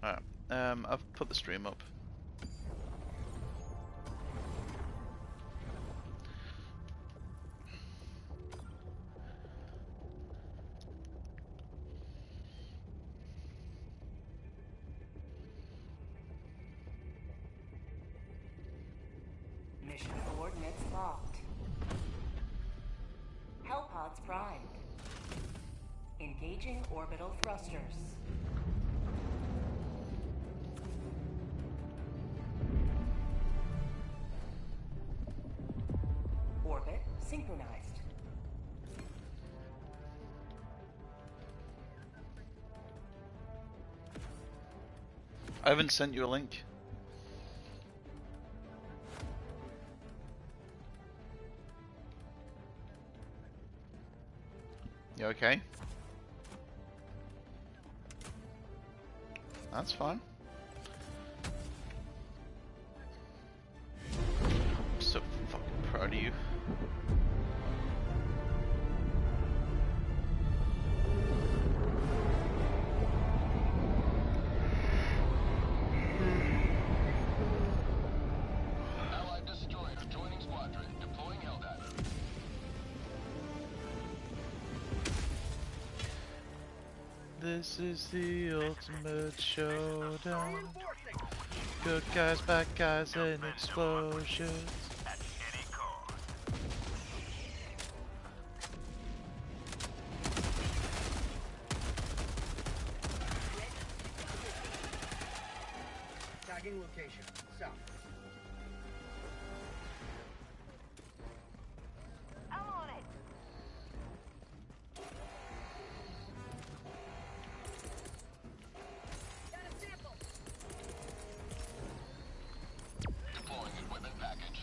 Alright, I've put the stream up. Mission coordinates locked. Hellpods primed. Engaging orbital thrusters. Orbit synchronized. I haven't sent you a link. You okay? That's fine. I'm so fucking proud of you. Allied destroyer joining squadron, deploying Helldive. This is the ultimate showdown. Good guys, bad guys, and explosions. At any cost. Tagging location. South. I'm on it. Got a sample. Deploying equipment package.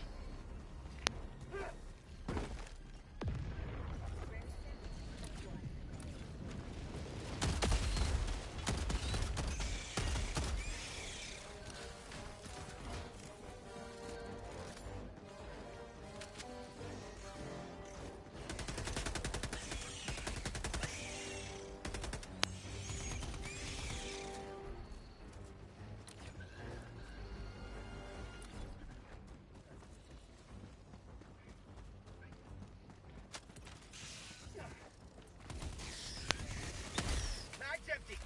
Mag's empty.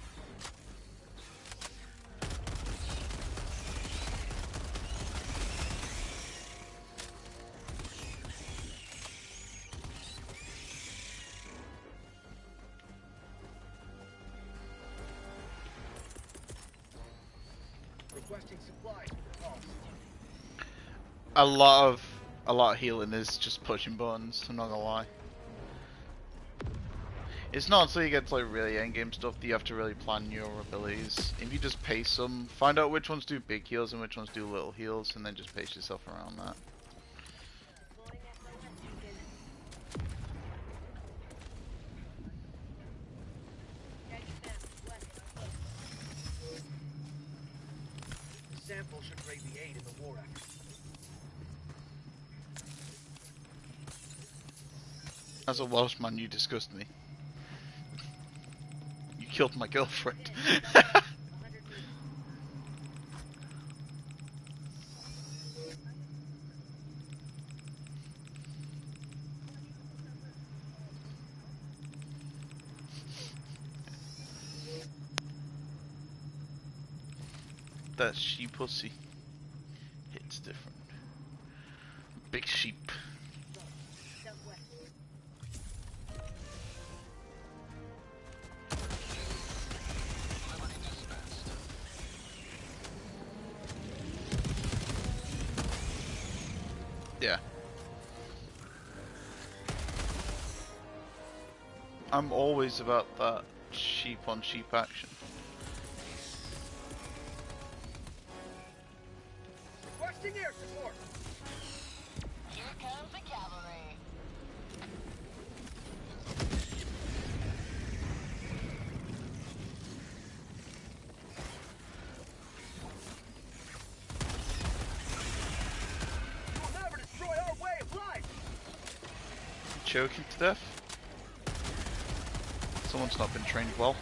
Requesting supplies for the cost. A lot of healing is just pushing buttons, I'm not gonna lie. It's not until you get to like really endgame stuff that you have to really plan your abilities. If you just pace them, find out which ones do big heals and which ones do little heals, and then just pace yourself around that. The sample should radiate in the war effort. As a Welshman, you disgust me. You killed my girlfriend. That sheep pussy hits different. Big sheep. Liberty dispensed. Yeah. I'm always about that sheep on sheep action. Requesting air support. Here comes the cavalry. You will never destroy our way of life. Choking to death. Someone's not been trained well.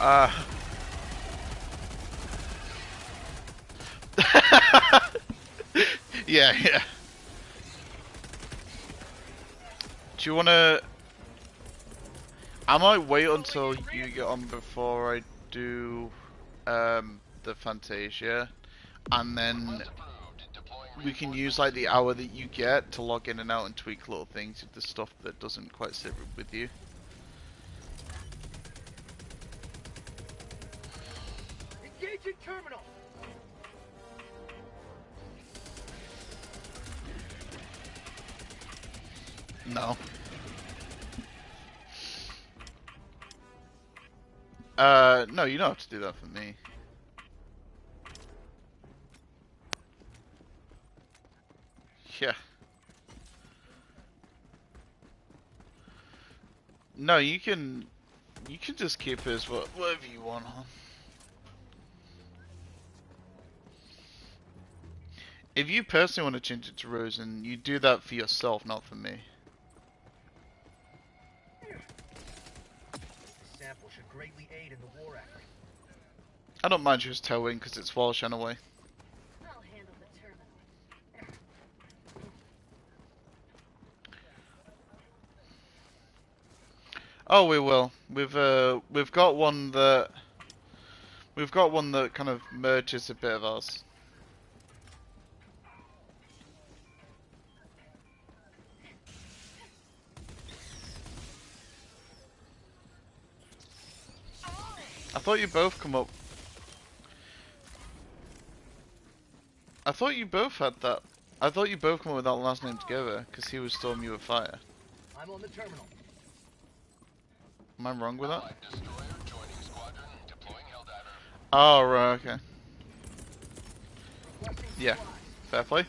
Uh. Yeah, yeah. Do you wanna... I might wait until you get on before I do the Fantasia, and then Request approved. Deploying we can use reinforcements. like the hour that you get to log in and out and tweak little things if the stuff that doesn't quite sit with you. Engaging terminal. No. No, you don't have to do that for me. Yeah. No, you can just keep it as whatever you want, huh? If you personally want to change it to Rosen, you do that for yourself, not for me. This sample should greatly aid in the war effort. I don't mind just towing because it's Walsh anyway. I'll handle the terminal. Oh, we will. We've got one that kind of merges a bit of ours. I thought you both come up. I thought you both had that. I thought you both come up with that last name together because he was Storm, you were Fire. I'm on the terminal. Am I wrong with that? Allied destroyer joining squadron. Deploying Helldiver. Oh, right, okay. Requesting Yeah, supplies. fair play.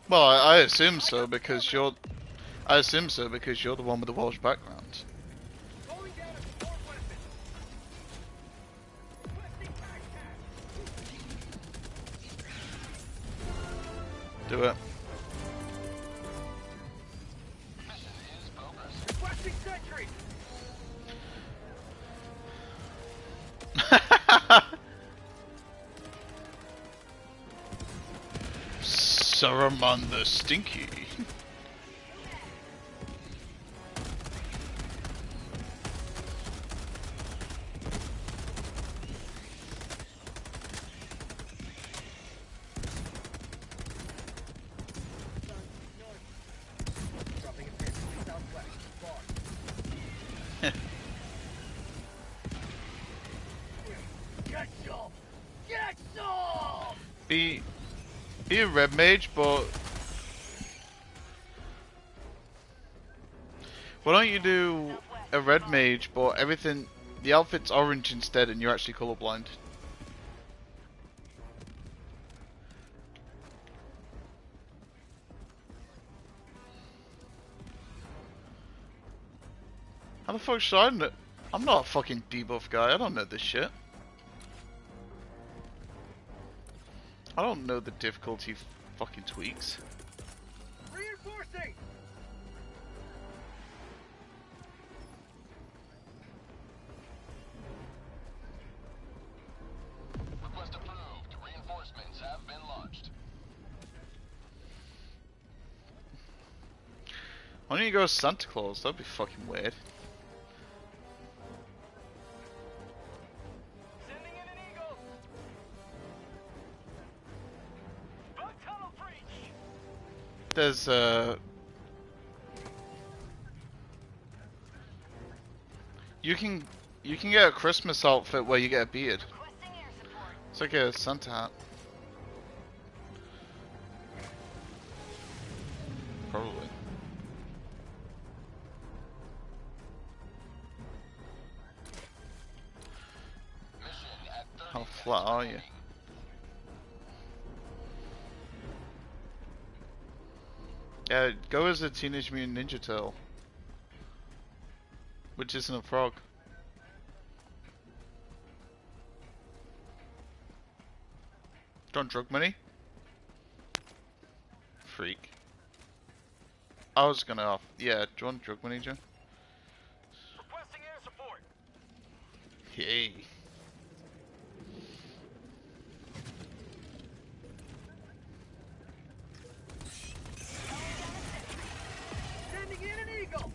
Well, I assume so because you're. I assume so because you're the one with the Welsh background. Going down a support weapon. Requesting backpack. Do it. Mission is progress. Requesting sentry. Saruman the Stinky. Dropping a pin. Southwest. Bar. Get some! Get some! Be a red mage, but why don't you do a red mage, but everything, the outfit's orange instead, and you're actually colorblind. How the fuck should I know? I'm not a fucking debuff guy. I don't know this shit. I don't know the difficulty fucking tweaks. Reinforcing! Request approved. Reinforcements have been launched. Why don't you go as Santa Claus? That'd be fucking weird. Sending in an eagle! Bug tunnel breach! There's you can get a Christmas outfit where you get a beard. Requesting air support. It's like a Santa hat. Probably. Mission at 30 How minutes flat are you? remaining. Yeah, go as a Teenage Mutant Ninja Turtle. Which isn't a frog. Do you want drug money? Freak. I was gonna off. Yeah, do you want drug money, Joe? Hey. Sending in an eagle.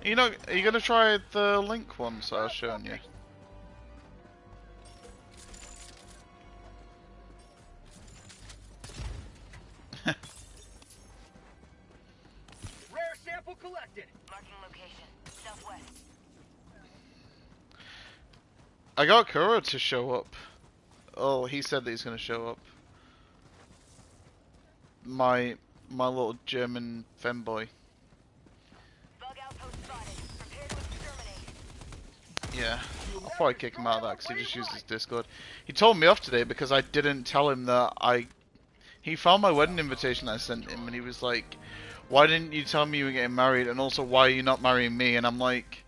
You know, are you gonna try the link ones I was showing you? Rare sample collected. Marking location. Southwest. I got Kuro to show up. Oh, he said that he's gonna show up. My little German femboy. Bug outpost spotted. Prepare to exterminate. Yeah, I'll probably kick him out of that because he just used his Discord. He told me off today because I didn't tell him that He found my wedding invitation I sent him and he was like, "Why didn't you tell me you were getting married? And also, why are you not marrying me?" And I'm like,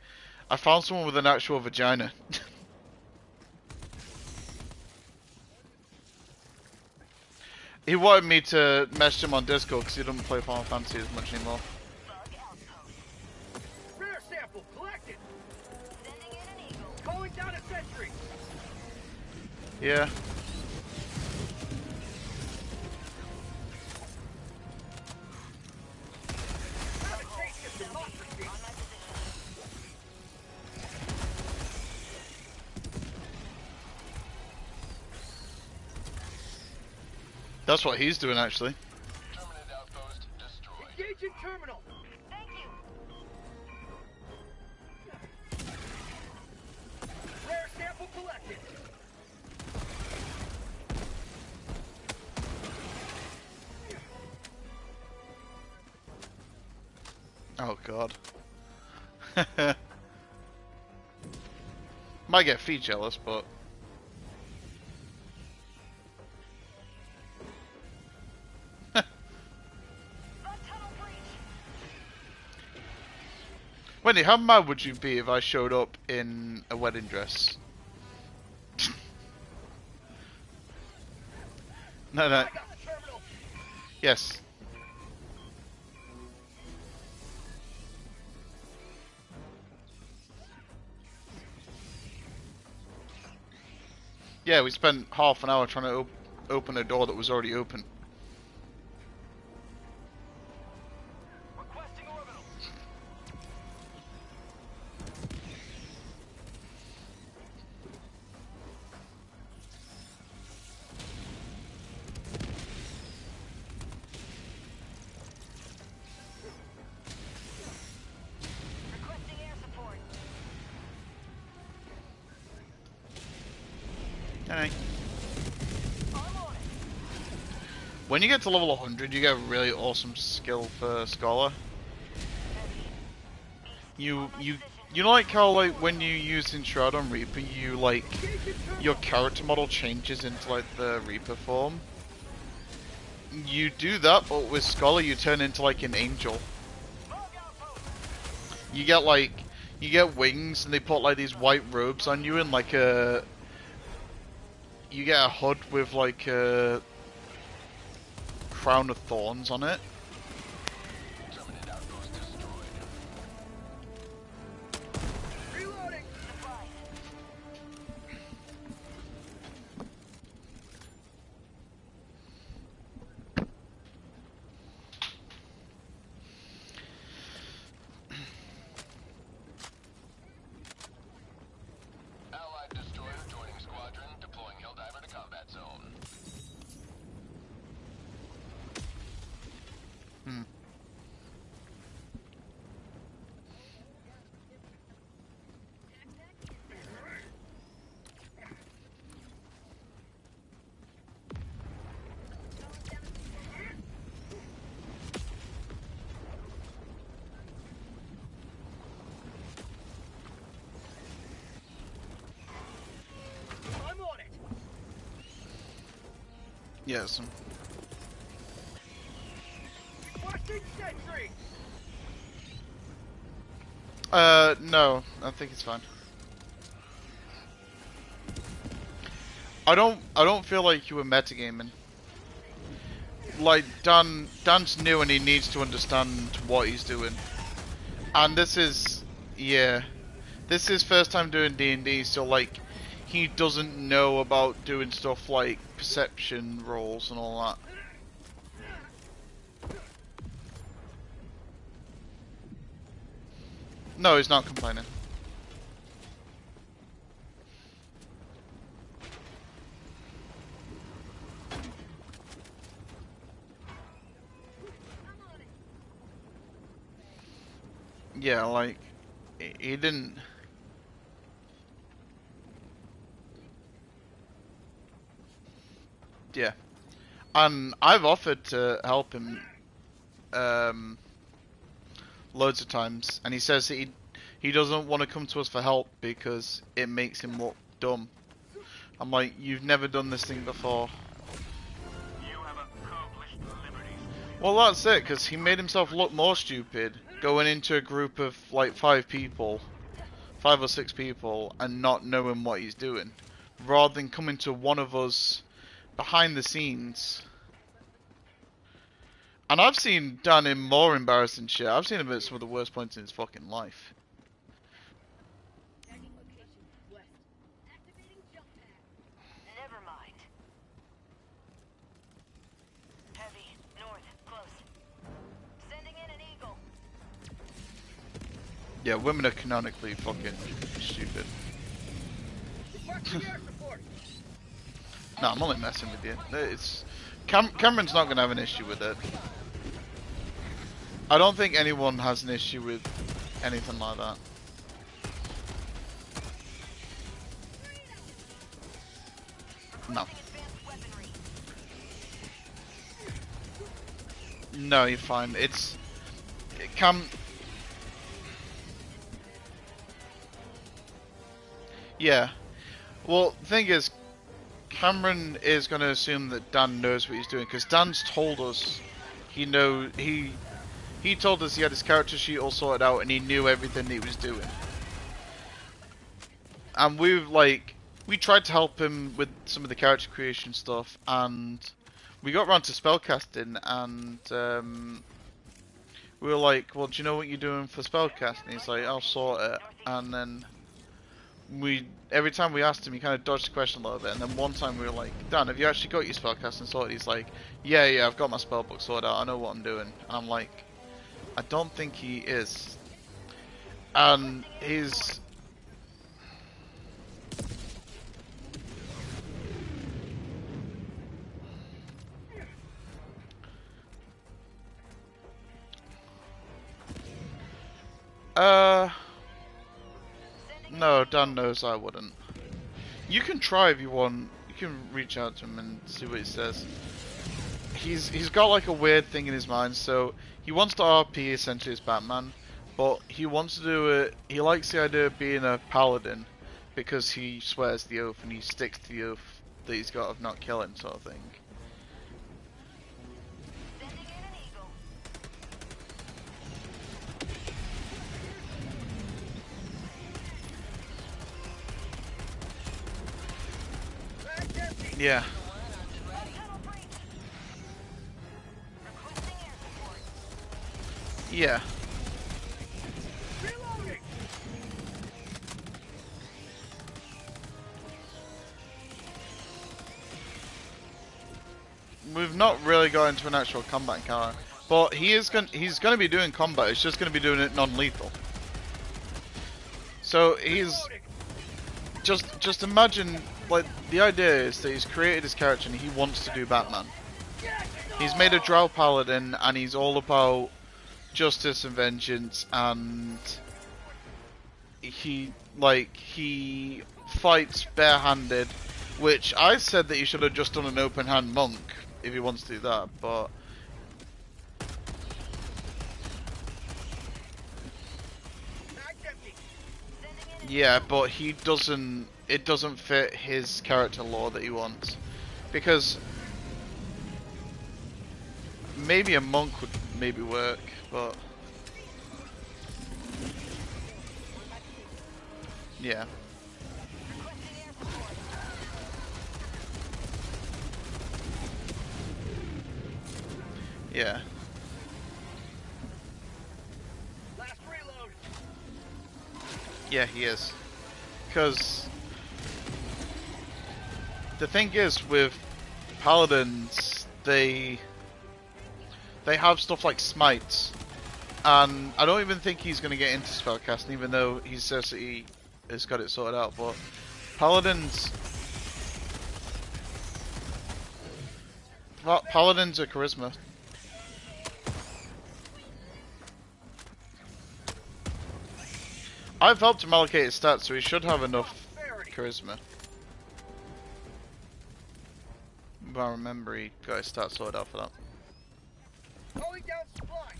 "I found someone with an actual vagina." He wanted me to message him on Discord because he doesn't play Final Fantasy as much anymore. Bug outpost. Rare sample collected. Sending in an eagle. Calling down a sentry. Yeah. Have a taste of democracy. On my position. That's what he's doing actually. Terminated outpost destroyed. Engaging terminal. Thank you. Rare sample collected. Oh god. Might get feet jealous, but Bug tunnel breach. Wendy, how mad would you be if I showed up in a wedding dress? No, no. I got the terminal. Yes. Yeah, we spent half an hour trying to open a door that was already open. Requesting orbital. Requesting air support. Alright. I'm on it. When you get to level 100, you get a really awesome skill for Scholar. You know, like how like when you use Enshroud on Reaper, you like your character model changes into like the Reaper form. You do that, but with Scholar, you turn into like an angel. You get wings, and they put like these white robes on you, and like a you get a hood with like a crown of thorns on it. Terminated outpost destroyed. Reloading. Supplies. Allied destroyer joining squadron. Deploying Helldiver to combat zone. Hmm. I'm on it. Yes. Requesting sentry. No, I think it's fine. I don't feel like you were metagaming. like Dan's new and he needs to understand what he's doing. And this is, yeah, this is first time doing D&D, so like he doesn't know about doing stuff like perception rolls and all that. No, he's not complaining. Yeah, like he didn't. Yeah, and I've offered to help him loads of times, and he says that he doesn't want to come to us for help because it makes him look dumb. I'm like, you've never done this thing before. You have accomplished liberties. Well, that's it, because he made himself look more stupid going into a group of like 5 or 6 people, and not knowing what he's doing, rather than coming to one of us behind the scenes. And I've seen Dan in more embarrassing shit. I've seen him at some of the worst points in his fucking life. Never mind. Heavy, north, close. Sending in an eagle. Yeah, women are canonically fucking stupid. Requesting air support. No, I'm only messing with you. It's Cameron's not gonna have an issue with it. I don't think anyone has an issue with anything like that. No. Advanced weaponry. No, you're fine. Cam. Yeah. Well, the thing is, Cameron is going to assume that Dan knows what he's doing, because Dan's told us he told us he had his character sheet all sorted out and he knew everything he was doing. And we tried to help him with some of the character creation stuff, and we got around to spellcasting, and we were like, well, do you know what you're doing for spellcasting? He's like, I'll sort it. And then every time we asked him, he kind of dodged the question a little bit, and then one time we were like, Dan, have you actually got your spellcasting sorted? He's like, yeah, I've got my spellbook sorted out, I know what I'm doing. And I'm like, I don't think he is. And he's... No, Dan knows I wouldn't. You can try if you want. You can reach out to him and see what he says. He's got like a weird thing in his mind, so he wants to RP essentially as Batman, but he wants to do it. He likes the idea of being a paladin because he swears the oath and he sticks to the oath that he's got of not killing, sort of thing. Sending in an eagle. Bag's empty. Yeah. Tunnel breach. Requesting air support. Yeah. Reloading. We've not really got into an actual combat encounter, but he's gonna be doing combat. It's just gonna be doing it non-lethal. So he's Reloading. just imagine, like, the idea is that he's created his character and he wants to do Batman. He's made a Drow Paladin and he's all about justice and vengeance, and he fights barehanded, which I said that he should have just done an open hand monk if he wants to do that, but Bag's empty. Sending in yeah, but it doesn't fit his character lore that he wants, because maybe a monk would maybe work, but yeah. requesting air support. Yeah. Last reload. Yeah, he is. Because the thing is with paladins, they have stuff like smites, and I don't even think he's going to get into spellcasting, even though he says that he has got it sorted out. But paladins are charisma. I've helped him allocate his stats, so he should have enough charisma. If I remember, he got his stats sorted out for that. Calling down supply.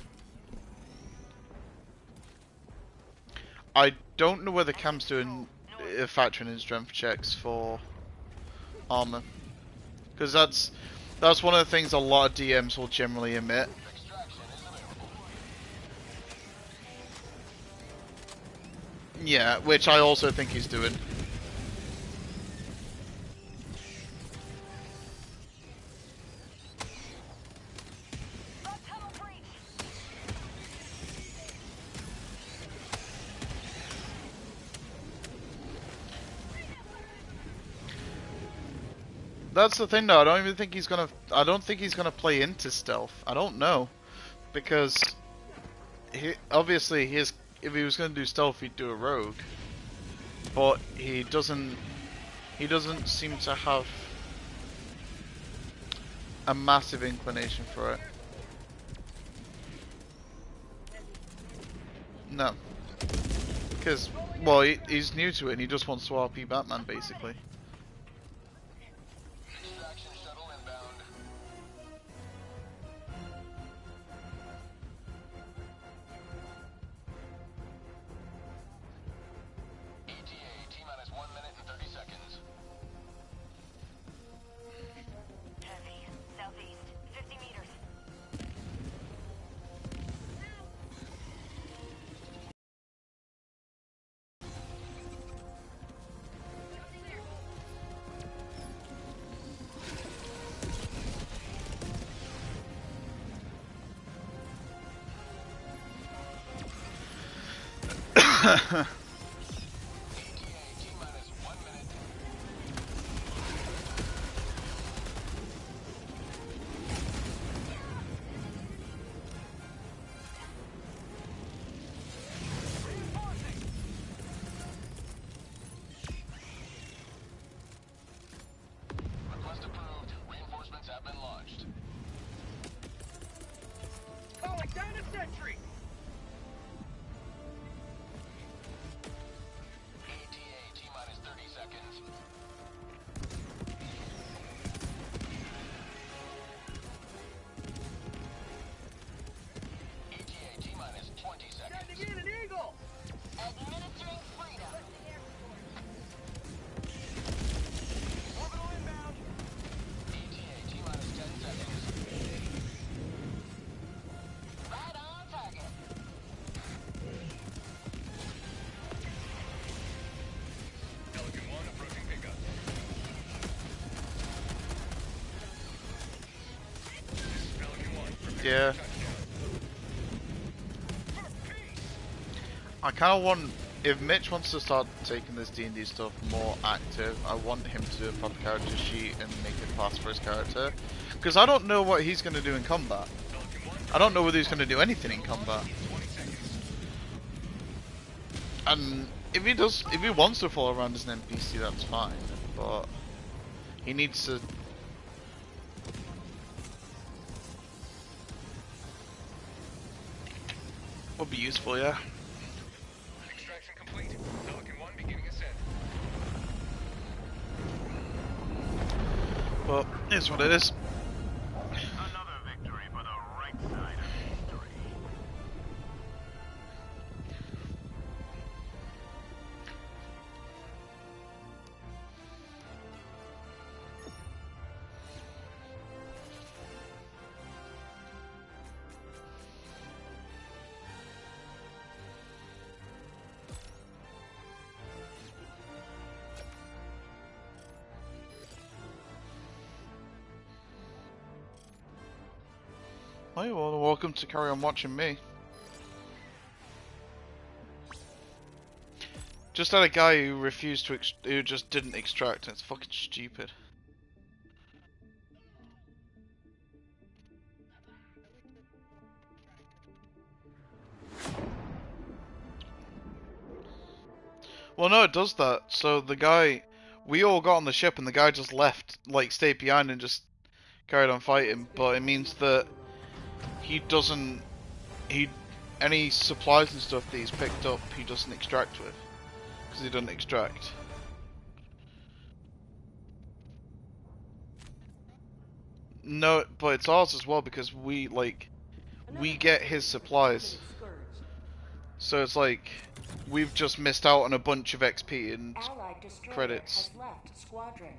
I don't know whether Cam's doing factoring in strength checks for armor, because that's one of the things a lot of DMs will generally omit. Yeah, which I also think he's doing. That's the thing, though. I don't think he's gonna play into stealth. I don't know, because obviously if he was gonna do stealth, he'd do a rogue, but he doesn't. He doesn't seem to have a massive inclination for it. No, because well, he's new to it, and he just wants to RP Batman, basically. Extraction shuttle inbound. ETA, T-minus 1 minute and 30 seconds. Heavy. Southeast. 50 meters. ETA, T-minus 1 minute. Request approved. Reinforcements have been launched. Calling down a sentry. ETA, T-minus 30 seconds. ETA, T-minus 20 seconds. Sending in an eagle. Administering freedom. Orbital inbound. ETA, T-minus 10 seconds. Right on target. Pelican 1 approaching pickup. This is Pelican 1. Yeah. I kind of want, if Mitch wants to start taking this D&D stuff more active, I want him to do a proper character sheet and make a class for his character. Because I don't know what he's going to do in combat. I don't know whether he's going to do anything in combat. And if he wants to follow around as an NPC, that's fine. But he needs to... Would be useful, yeah. Extraction complete. Pelican 1 beginning ascent. But it's what it is. Another victory for the right side of history. Oh, well, welcome to carry on watching me. Just had a guy who refused to, who just didn't extract, and it's fucking stupid. Well, no, it does that. So the guy, we all got on the ship, and the guy just left, like, stayed behind and just carried on fighting. But it means that he doesn't, any supplies and stuff that he's picked up, he doesn't extract with, because he doesn't extract. No, but it's ours as well because we get his supplies. So it's like we've just missed out on a bunch of XP and Allied destroyer credits. has left squadron.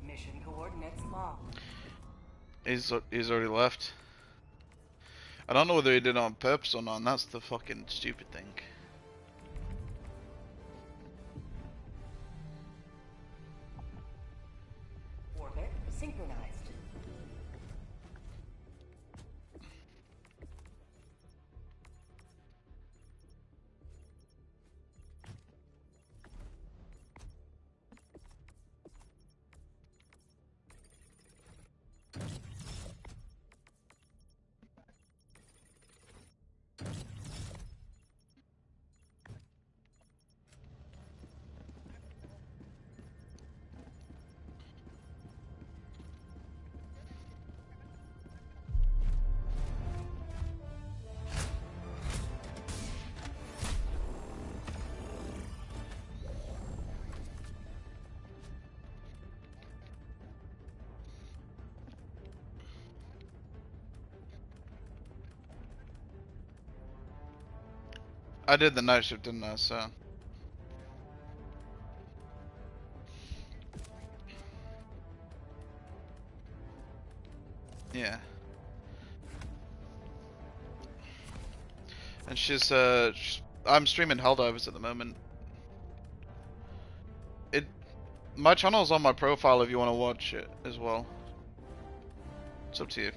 Mission coordinates locked. He's already left. I don't know whether he did it on purpose or not, and that's the fucking stupid thing. Orbit synchronized. I did the night shift, didn't I? So yeah. And I'm streaming Helldivers at the moment. My channel's on my profile if you want to watch it as well. It's up to you.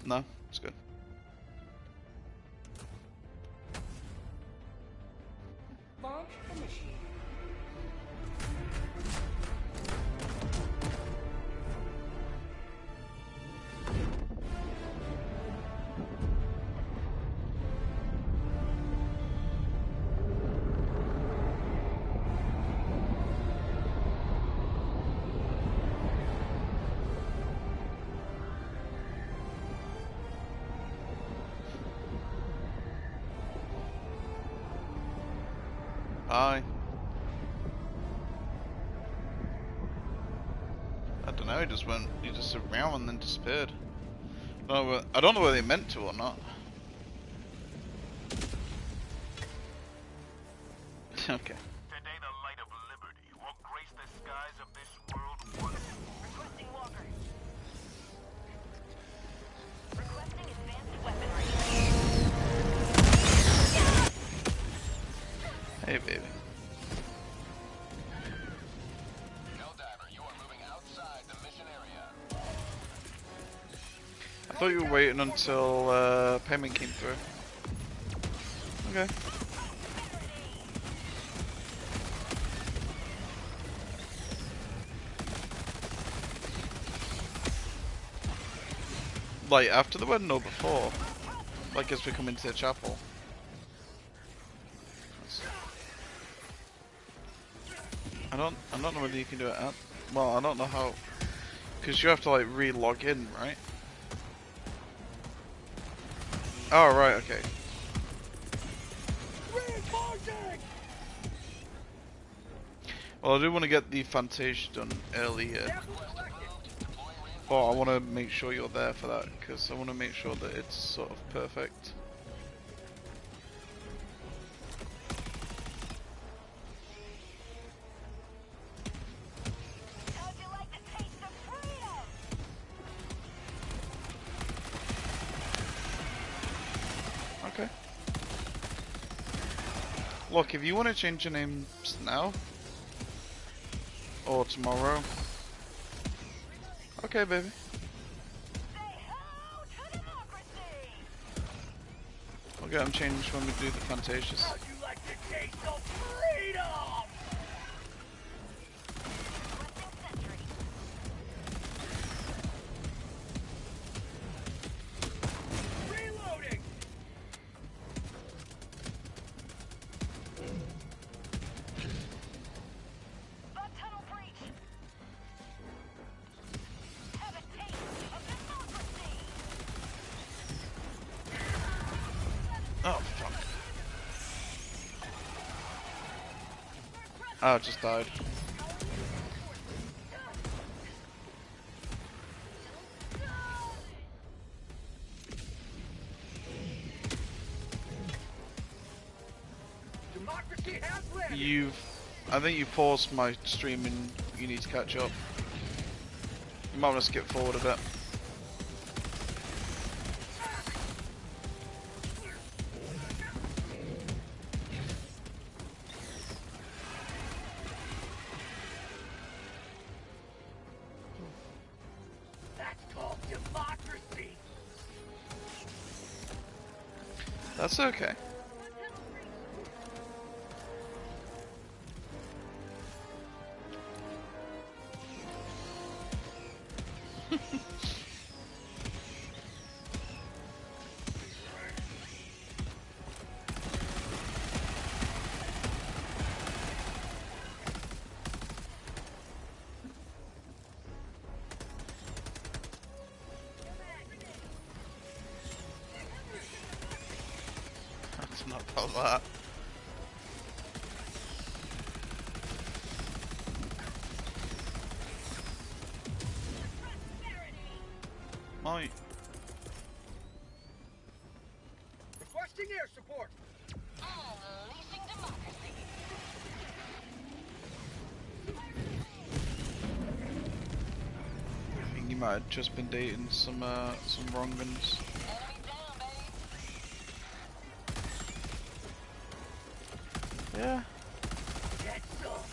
No, it's good. Launch initiated. Bye. I don't know, he just around and then disappeared. I don't know whether they meant to or not. Okay. Today the light of liberty will grace the skies of this world once more. Requesting walker. Requesting advanced weaponry. Hey, baby. Helldiver, you are moving outside the mission area. I thought you were waiting until payment came through. Okay. Like after the wedding or before? Like as we come into the chapel? I don't know whether you can do it at, well, I don't know how, because you have to like re-log in, right? Oh, right, okay. Well, I do want to get the Fantasia done earlier, but I want to make sure you're there for that, because I want to make sure that it's sort of perfect. How'd you like the taste of freedom? Okay. Look, if you want to change your names now or tomorrow, okay, baby. Say hello to democracy! We'll get them changed when we do the Fantasias. How'd you like the taste of freedom? Requesting sentry. Reloading! The tunnel breach! Have a taste of democracy! Oh, fuck. Oh, it just died. Democracy has landed! I think you paused my stream and you need to catch up. You might want to skip forward a bit. That's called democracy! That's okay. That's not about that. My Requesting air support! Unleashing democracy! I think you might have just been dating some wrong ones. Enemy down, baby! Yeah. Get some!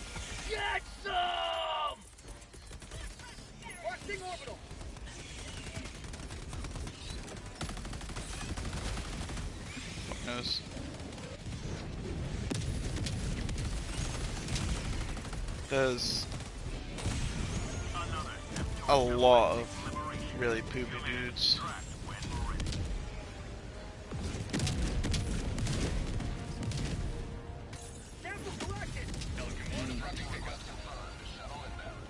Get some! Requesting orbital! Fuck knows. There's a lot of really poopy dudes. Sample collected! Pelican 1 prepping pickup confirmed. Shuttle inbound.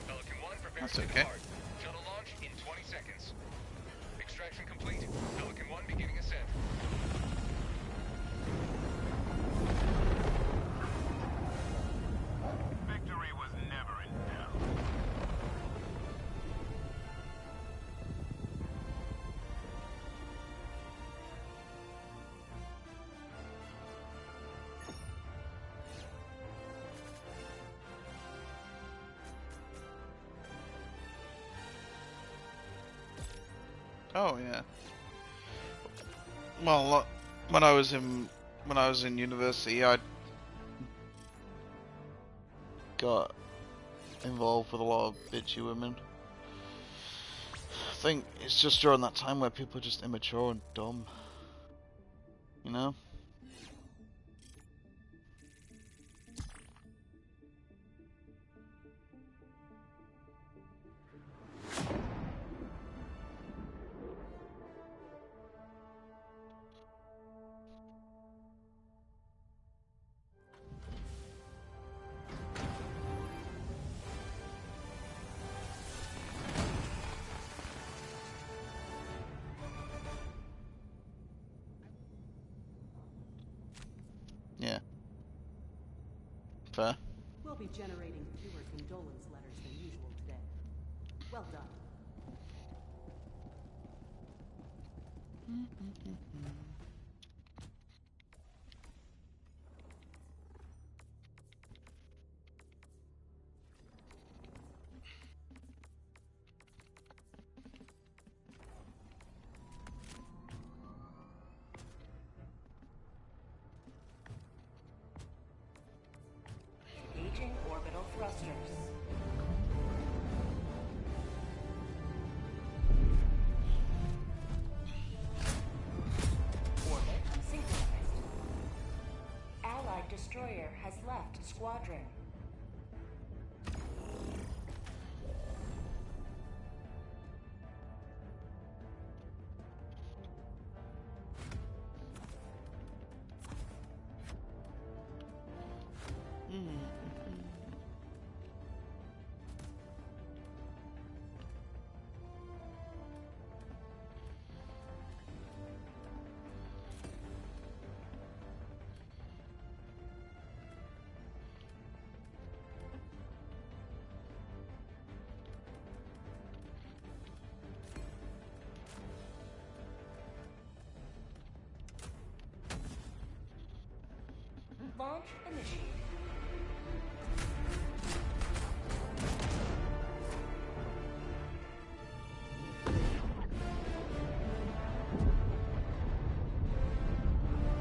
Pelican 1 preparing That's to okay. depart. Shuttle launch in 20 seconds. Extraction complete. Pelican 1 beginning ascent. Victory was never in doubt. Oh yeah. Well, when I was in university, I got involved with a lot of bitchy women. I think it's just during that time where people are just immature and dumb. You know? Yeah. Fair. We'll be generating fewer condolence letters than usual today. Well done. Engaging orbital thrusters. Orbit synchronized. Allied destroyer has left squadron. Launch initiated.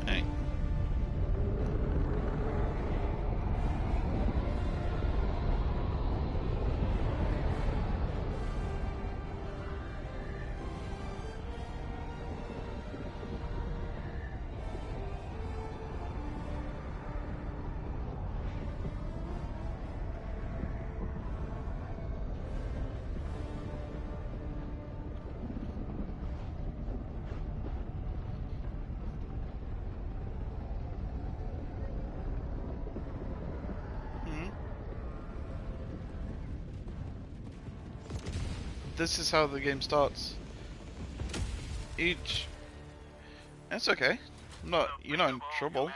Hey. This is how the game starts. Each. That's okay. You're not in trouble.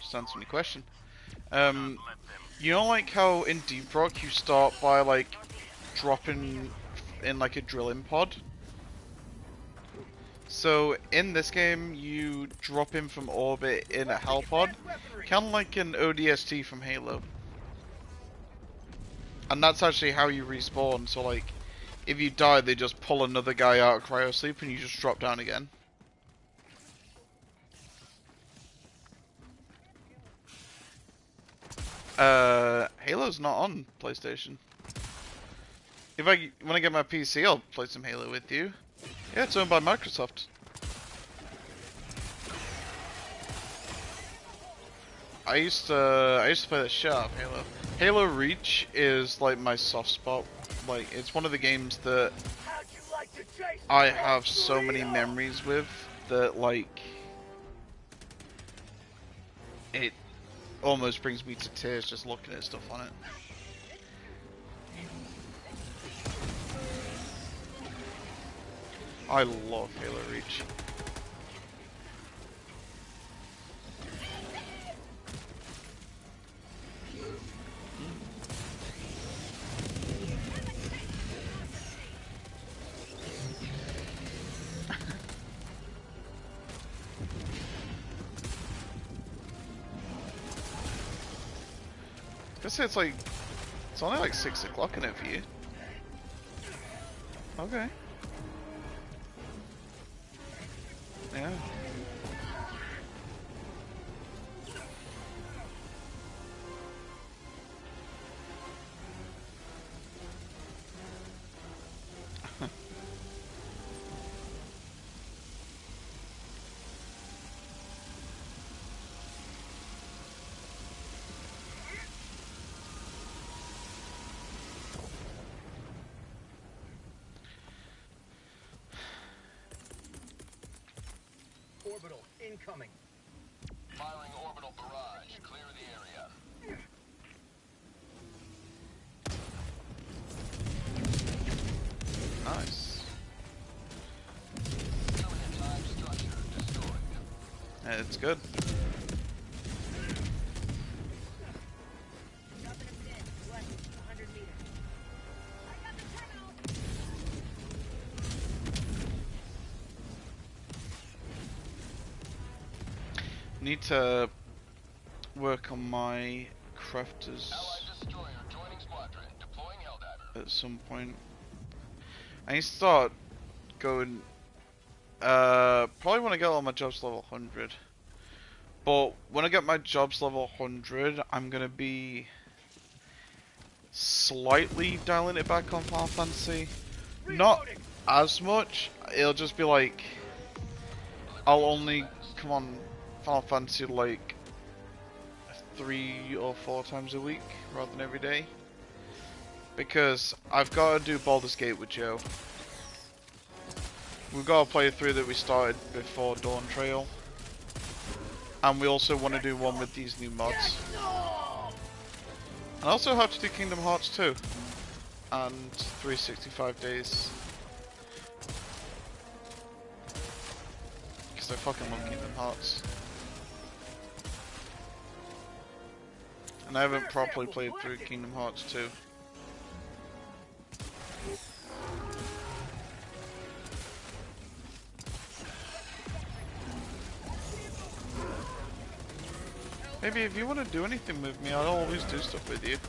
Just answer me question. You know, like how in Deep Rock you start by like dropping in like a drilling pod. So in this game, you drop in from orbit in a hell pod, kind of like an ODST from Halo. And that's actually how you respawn. So like, if you die, they just pull another guy out of cryosleep and you just drop down again. Halo's not on PlayStation. When I get my PC, I'll play some Halo with you. Yeah, it's owned by Microsoft. I used to play the shit out of Halo. Halo Reach is like my soft spot. Like, it's one of the games that I have so many memories with that like it almost brings me to tears just looking at stuff on it. I love Halo Reach. Guess it's only like 6 o'clock in it for you. Okay. Yeah. Orbital incoming. Firing orbital barrage. Clear the area. Nice. Permanent time structure destroyed. Yeah, it's good. Need to work on my crafters Allied destroyer joining squadron. Deploying Helldiver. at some point. I need to start going. Probably when I get all my jobs level 100. But when I get my jobs level 100, I'm gonna be slightly dialing it back on Final Fantasy. Not as much. It'll just be like I'll only come on Final Fantasy like 3 or 4 times a week rather than every day, because I've got to do Baldur's Gate with Joe. We've got a playthrough that we started before Dawn Trail, and we also want to do one with these new mods. And I also have to do Kingdom Hearts 2 and 365 days, because I fucking love Kingdom Hearts. And I haven't properly played through Kingdom Hearts 2. Maybe if you want to do anything with me, I'll always do stuff with you.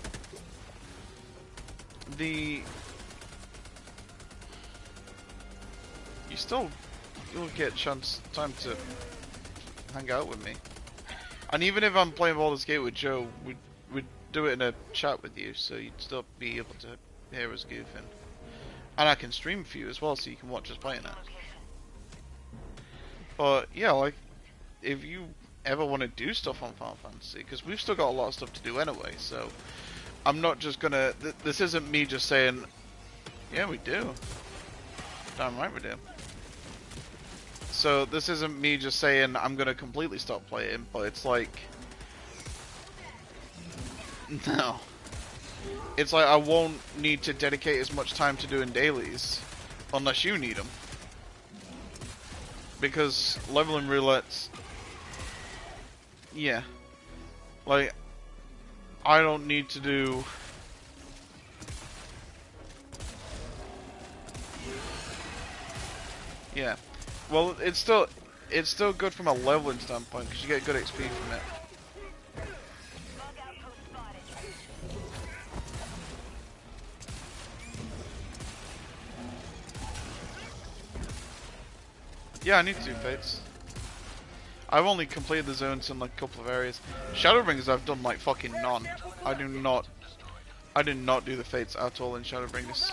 You'll get time to hang out with me. And even if I'm playing Baldur's Gate with Joe, we'd do it in a chat with you, so you'd still be able to hear us goofing. And I can stream for you as well, so you can watch us playing it. But yeah, like, if you ever want to do stuff on Final Fantasy, because we've still got a lot of stuff to do anyway, so I'm not just gonna... this isn't me just saying, yeah, we do. Damn right we do. So this isn't me just saying I'm gonna completely stop playing, but it's like... no. It's like I won't need to dedicate as much time to doing dailies, unless you need them. Because leveling roulettes... yeah. Like, I don't need to do... yeah. Well, it's still good from a leveling standpoint, because you get good XP from it. Yeah, I need to do fates. I've only completed the zones in like a couple of areas. Shadowbringers I've done like fucking none. I did not do the fates at all in Shadowbringers.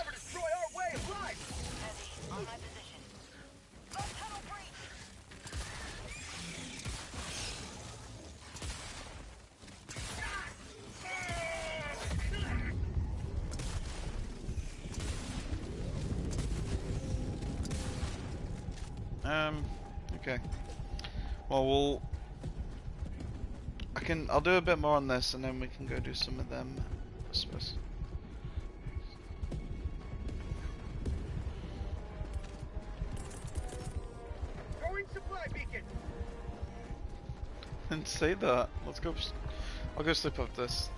Okay. Well, I'll do a bit more on this, and then we can go do some of them, I suppose. Throwing supply beacon. Didn't say that. Let's go. I'll go sleep after this.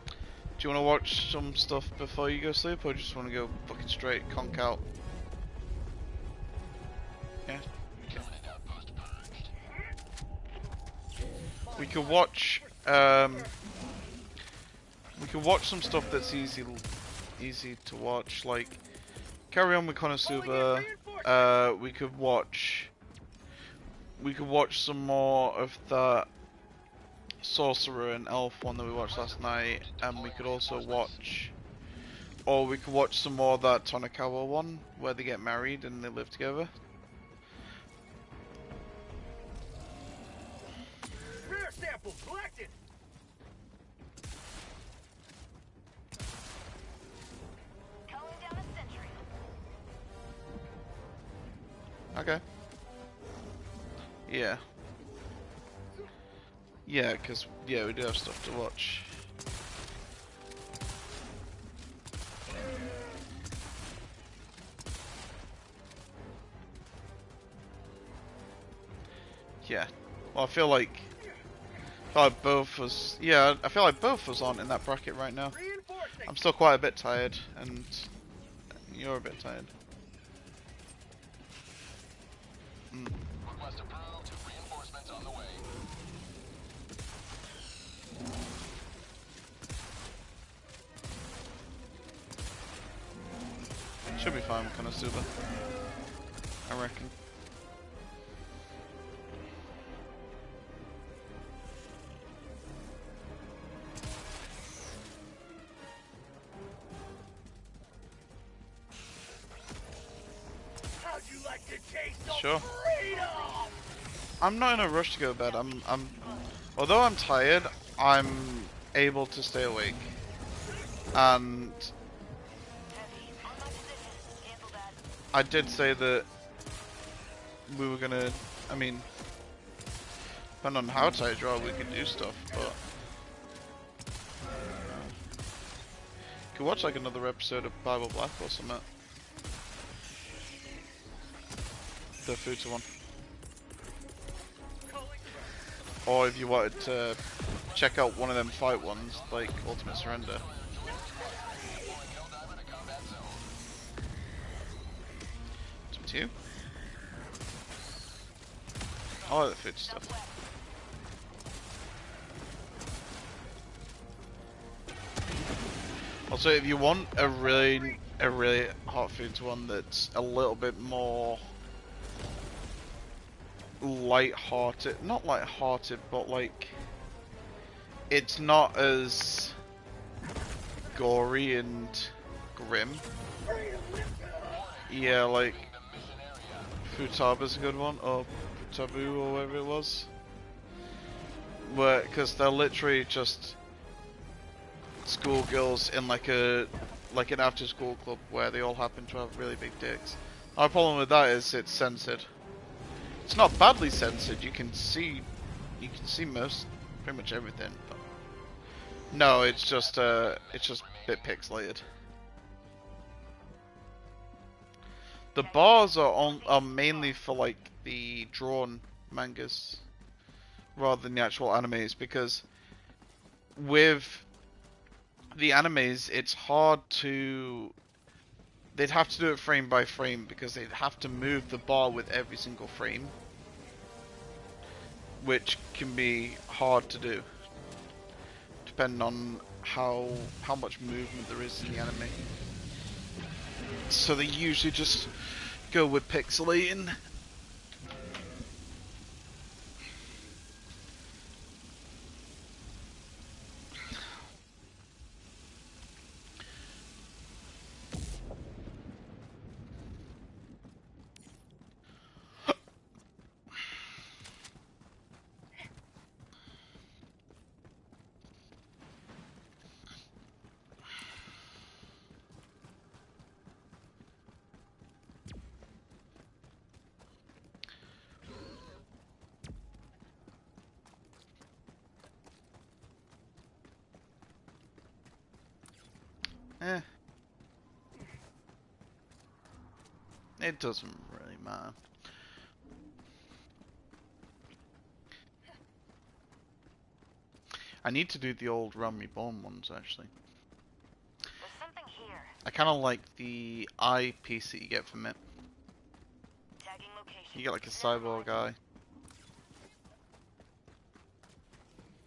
Do you want to watch some stuff before you go sleep, or just want to go fucking straight conk out? Yeah. We could watch some stuff that's easy to watch, like Carry On with Konosuba. We could watch some more of that Sorcerer and Elf one that we watched last night, and we could also watch some more of that Tonikawa one where they get married and they live together. Sample collected. Calling down a sentry. Okay. Yeah. Yeah, because yeah, we do have stuff to watch. Yeah. Well, I feel like both was on in that bracket right now. I'm still quite a bit tired, and you're a bit tired. Request approved. Reinforcements on the way. Should be fine with Konosuba, I reckon. How'd you like to taste of Sure. freedom? I'm not in a rush to go to bed. Although I'm tired, I'm able to stay awake. And Heavy. On my position. Cancel that. I did say that we were gonna, I mean, depending on how tired you are, we could do stuff, but could watch like another episode of Bible Black or something. The Futa one. Or if you wanted to check out one of them fight ones, like Ultimate Surrender. It's up to you. I like the food stuff. Also, if you want a really hot foods one that's a little bit more light-hearted, not light-hearted, but like it's not as gory and grim. Yeah, like Futaba's a good one, or Futabu, or whatever it was. Where, because they're literally just schoolgirls in like an after-school club where they all happen to have really big dicks. Our problem with that is it's censored. It's not badly censored. You can see pretty much everything. But no, it's just a bit pixelated. The bars are mainly for like the drawn mangas rather than the actual animes, because with the animes it's hard to, they'd have to do it frame by frame because they'd have to move the bar with every single frame, which can be hard to do depending on how much movement there is in the anime. So they usually just go with pixelating. Eh. It doesn't really matter. I need to do the old Realm Reborn ones actually. There's something here. I kind of like the eye piece that you get from it. Tagging location. You get like a cyborg eye.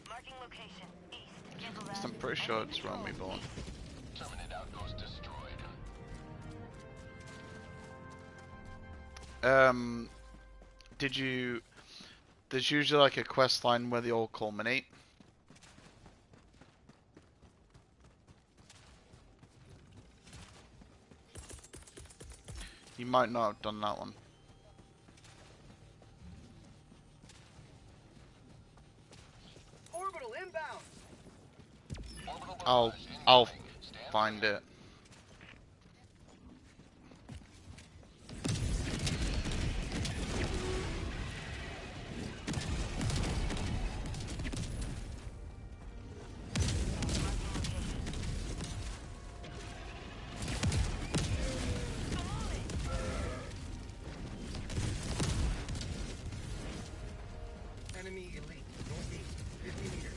Marking location. East. Cancel At least that. I'm pretty sure it's Realm Reborn. Terminate outpost destroyed. Did you? There's usually like a quest line where they all culminate. You might not have done that one. Orbital inbound. I'll find it. Enemy elite. Northeast. 50 meters.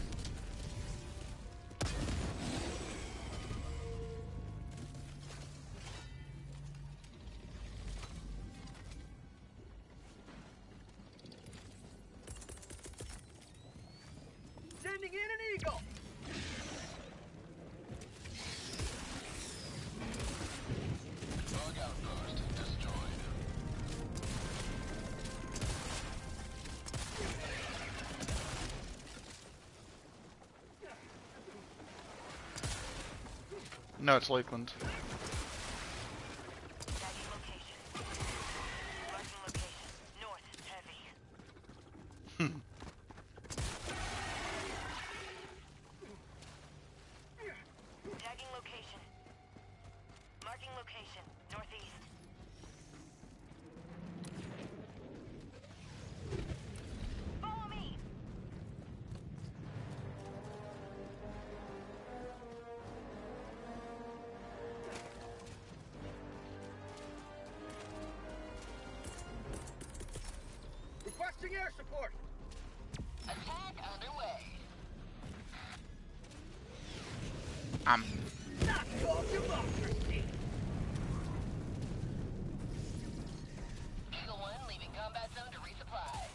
No, it's Lakeland. Tagging location. Marking location. North, heavy. Tagging location. Marking location. Northeast. Follow me! Requesting air support. Attack underway. Not called democracy. Eagle 1 leaving combat zone to resupply.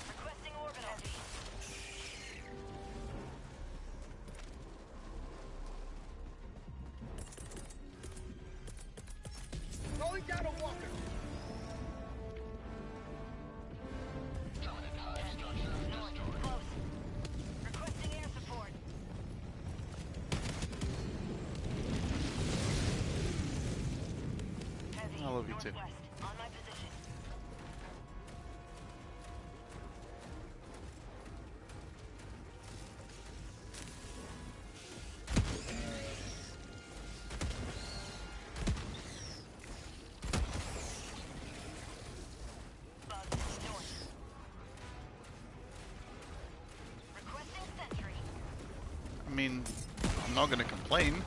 Requesting orbital. Calling down a walker. Terminate high structure destroyed. Close. Requesting air support. Heavy. I love you too. Northwest. On my position. Bug north. Requesting sentry. I mean, I'm not gonna complain.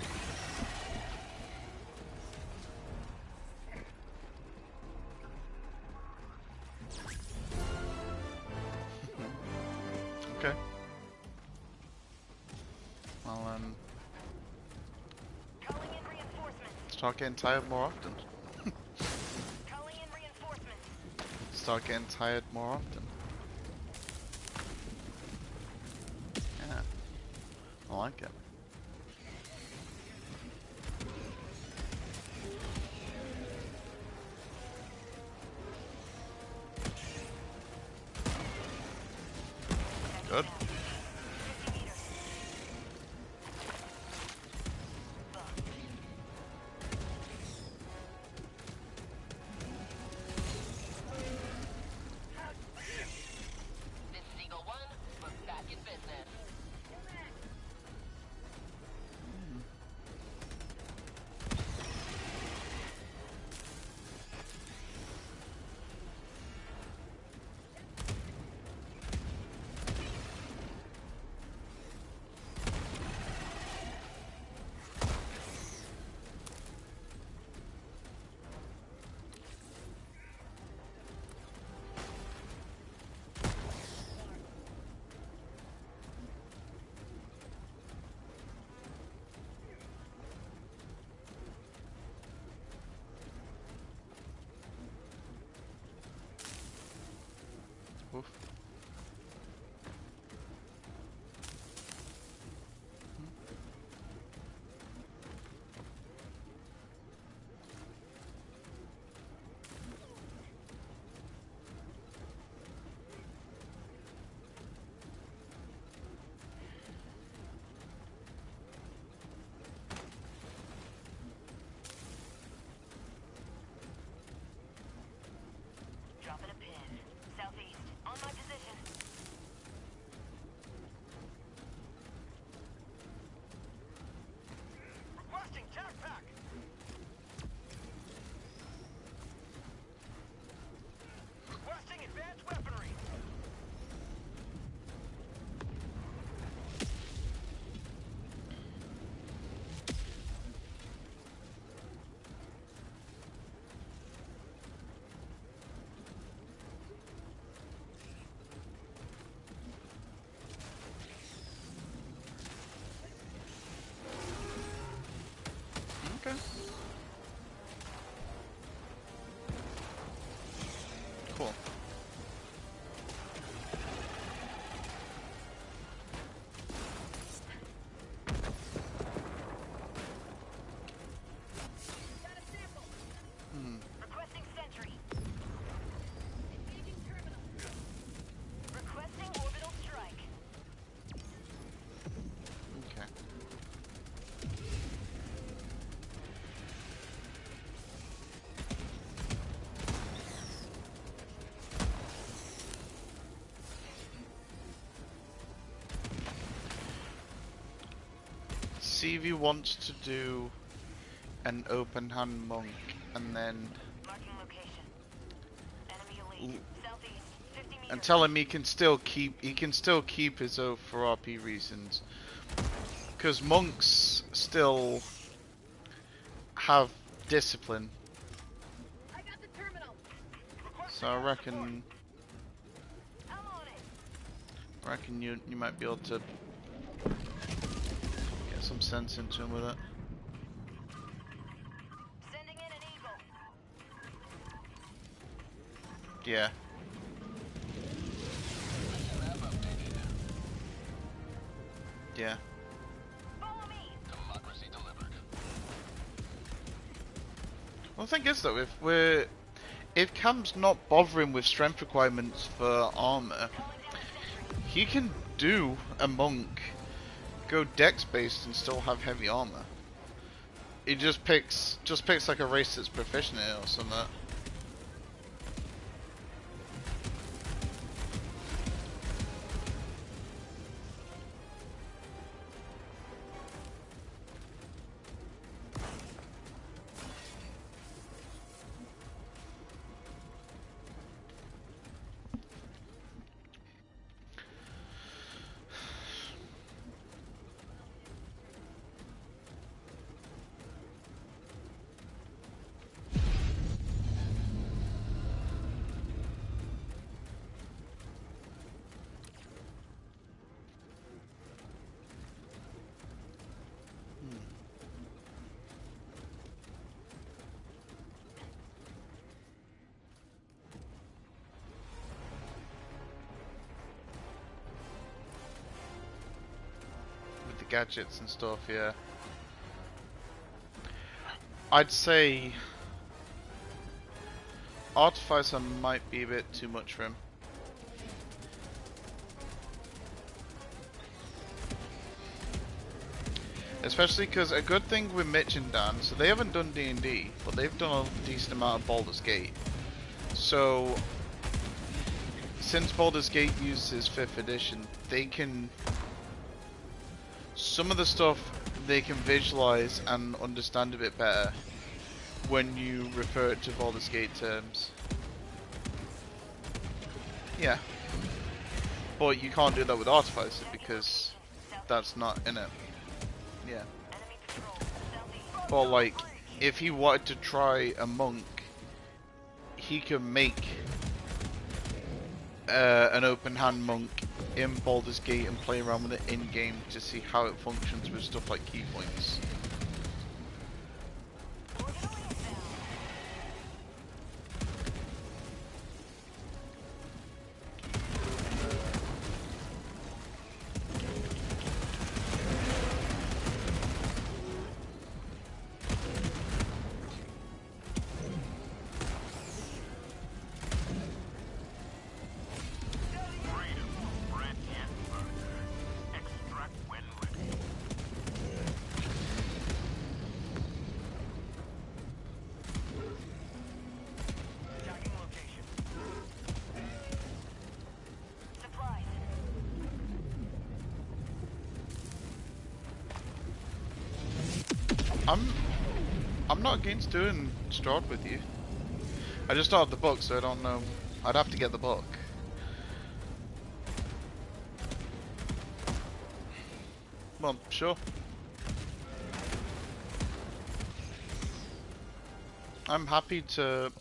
Okay. Well, Calling in reinforcements. start getting tired more often. Calling in reinforcements. Start getting tired more often. Yeah. I like it. Good. 50 meters. Bug. This is Eagle 1. We're back in business. Oof. Dropping a pin. Southeast. On my position. Requesting tac pack. Requesting advanced weaponry. Okay. Cool. Requesting sentry. Engaging terminal. Requesting orbital strike. Okay. see if he wants to do an open hand monk and then Marking location. Enemy elite. Southeast. 50 meters. and tell him he can still keep his oath for RP reasons. Because monks still have discipline. I got the terminal. So I reckon I'm on it. you might be able to get some sense into him with it. Sending in an eagle. Yeah. Yeah. Follow me. Democracy delivered. Well, the thing is though, if Cam's not bothering with strength requirements for armor, he can do a monk, go dex based and still have heavy armor. He just picks like a race that's proficient in it or something. With the gadgets and stuff, yeah. I'd say Artificer might be a bit too much for him. Especially because a good thing with Mitch and Dan, so they haven't done D&D, but they've done a decent amount of Baldur's Gate. So, since Baldur's Gate uses 5th edition, they can... Some of the stuff they can visualize and understand a bit better when you refer it to Baldur's Gate terms. Yeah. But you can't do that with Artificer because that's not in it. Yeah. Enemy patrol. Southeast. But like, if he wanted to try a monk, he can make an open hand monk in Baldur's Gate and play around with it in game to see how it functions with stuff like key points. Tracking location. Supplies. I'm not against doing Strahd with you. I just don't have the book, so I don't know. I'd have to get the book. Well, sure. I'm happy to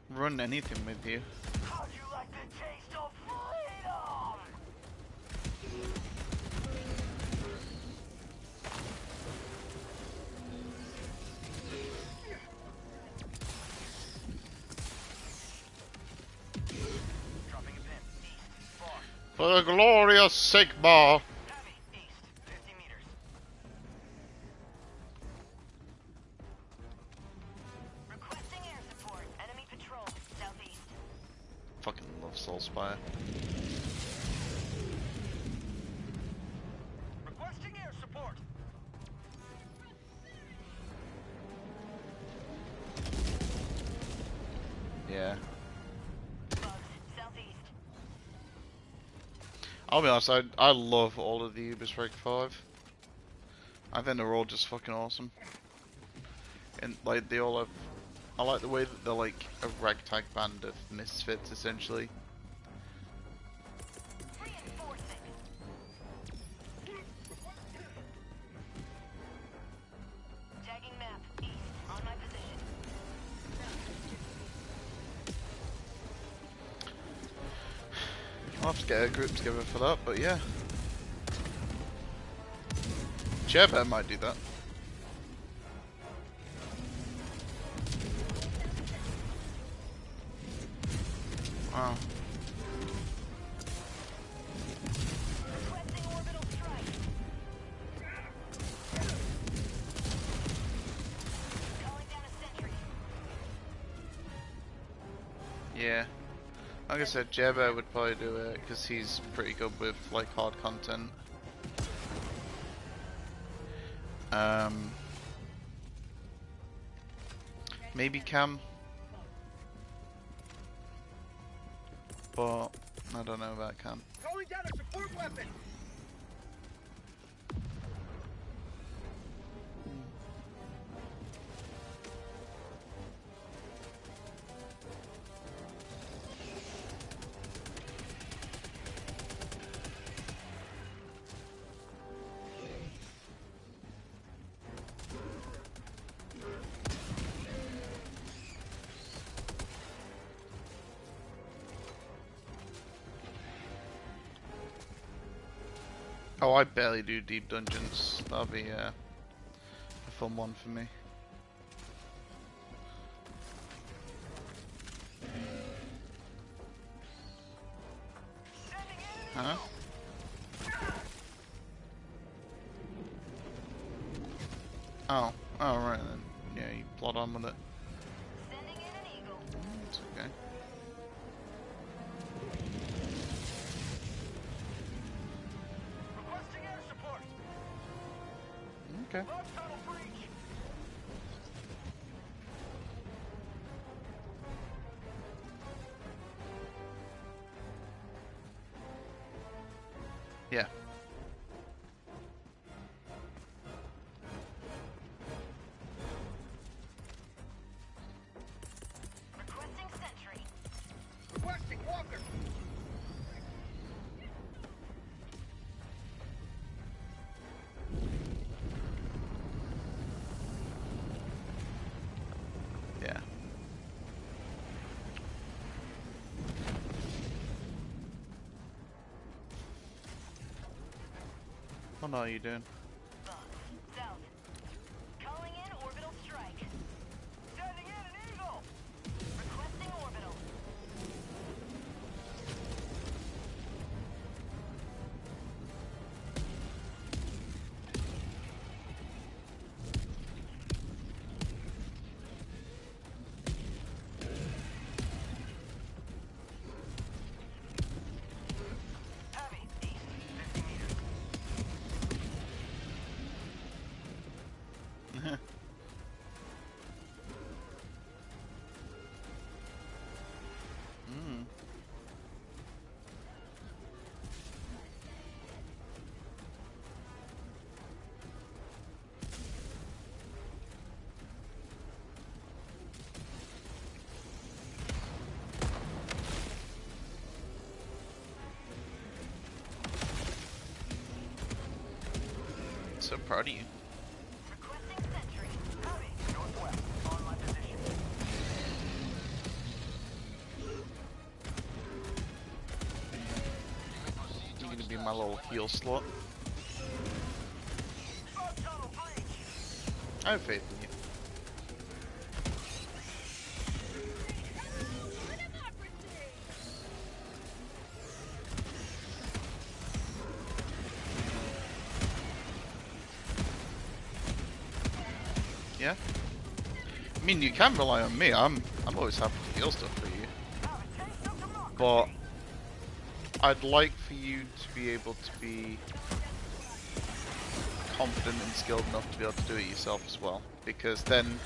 run anything with you. How'd you like the taste of freedom? Dropping a pin. East. Far. For the glorious Sigmar! Heavy. East. 50 meters. Requesting air support. Enemy patrol. Southeast. Fucking love Soulspire. Requesting air support. Yeah. Bugs. Southeast. I'll be honest, I love all of the Ubis Rank 5. I think they're all just fucking awesome. And like they all have, I like the way that they're like a ragtag band of misfits essentially. Reinforcing. Tagging map. East. On my position. I'll have to get a group together for that, but yeah. Chairbear might do that. Wow. Requesting orbital strike. Calling down a sentry. Yeah. Like I said, Chairbear would probably do it because he's pretty good with like hard content. Maybe Cam, but I don't know about Cam. Calling down a support weapon. Oh, I barely do deep dungeons. That'll be a fun one for me. Huh? Oh, oh right then. Yeah, you plod on with it. Sending in an eagle. It's okay. Requesting air support. Okay. Log tunnel breach. Yeah. Requesting sentry. Requesting walker. Yeah. What are you doing? South. Calling in orbital strike. Sending in an eagle. Requesting orbital. Heavy. East. 50 meters. Mm. So proud of you. Requesting sentry. Heavy. Northwest. On my position. You're gonna be my little heal slot. Log tunnel breach. I have faith in you. Yeah. I mean, you can rely on me. I'm always happy to heal stuff for you. Have a taste of democracy. But I'd like for you to be able to be confident and skilled enough to be able to do it yourself as well. Because then,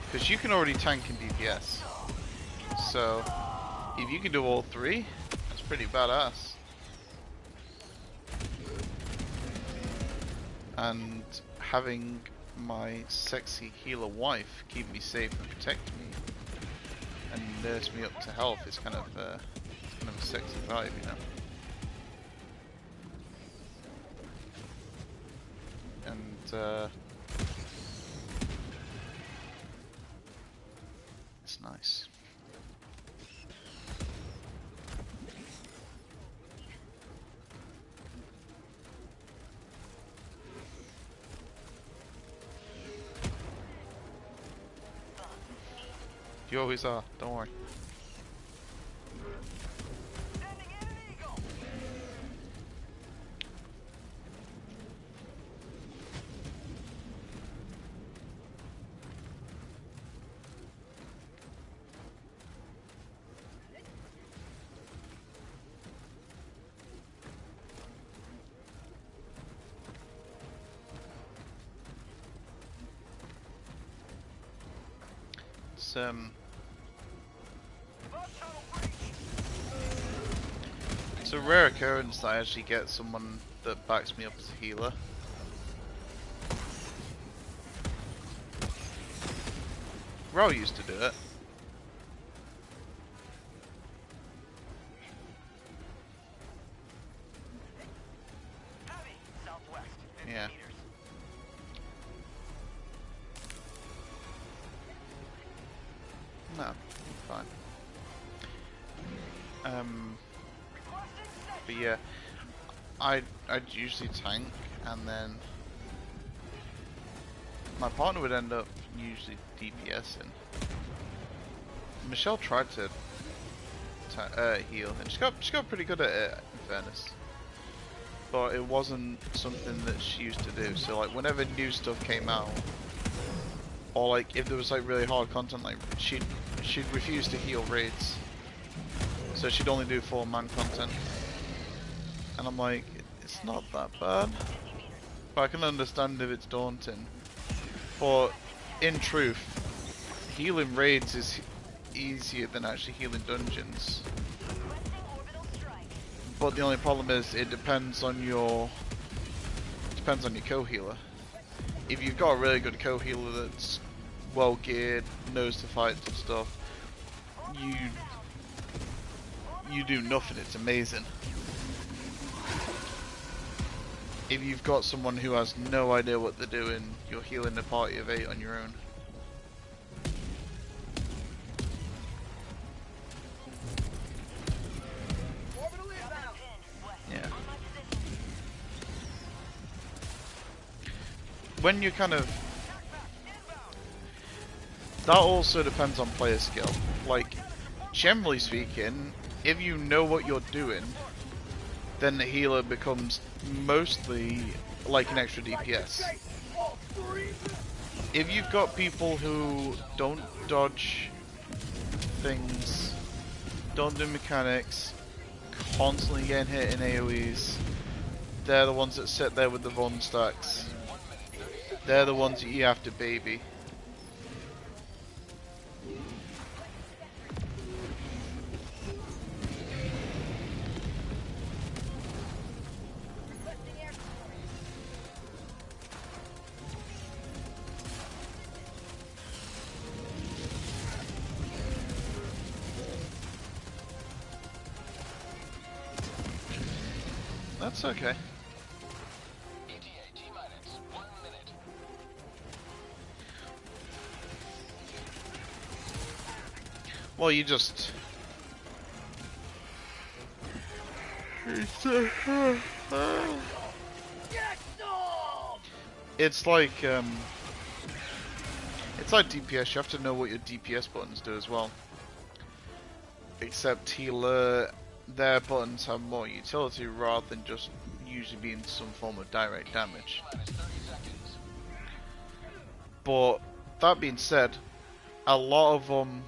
because you can already tank and DPS. So if you can do all three, that's pretty badass. and having my sexy healer wife keep me safe and protect me and nurse me up to health is kind of a sexy vibe, you know. And it's nice. You always are, don't worry. Sending in an eagle. It's Bug tunnel breach. it's a rare occurrence that I actually get someone that backs me up as a healer. Ro used to do it. Heavy. Southwest. 50 Yeah. meters. No, fine. Requesting set. But yeah, I'd usually tank, and then my partner would end up usually DPSing. Michelle tried to heal, and she got pretty good at it, in fairness. But it wasn't something that she used to do. So like whenever new stuff came out, or like if there was like really hard content, like she'd refuse to heal raids. So she'd only do 4-man content. And I'm like, it's not that bad. But I can understand if it's daunting. But in truth, healing raids is easier than actually healing dungeons. But the only problem is it depends on your co-healer. If you've got a really good co-healer that's well geared, knows to fight and stuff, you do nothing, it's amazing. If you've got someone who has no idea what they're doing, you're healing a party of 8 on your own. Yeah. When you kind of... That also depends on player skill. Like, generally speaking, if you know what you're doing, then the healer becomes mostly like an extra DPS. If you've got people who don't dodge things, don't do mechanics, constantly getting hit in AoEs, they're the ones that sit there with the Von stacks. They're the ones that you have to baby. That's okay. ETA T-minus 1 minute. Well, you just... It's like DPS, you have to know what your DPS buttons do as well. Except healer, their buttons have more utility rather than just usually being some form of direct damage. T-minus 30 seconds. But that being said, a lot of them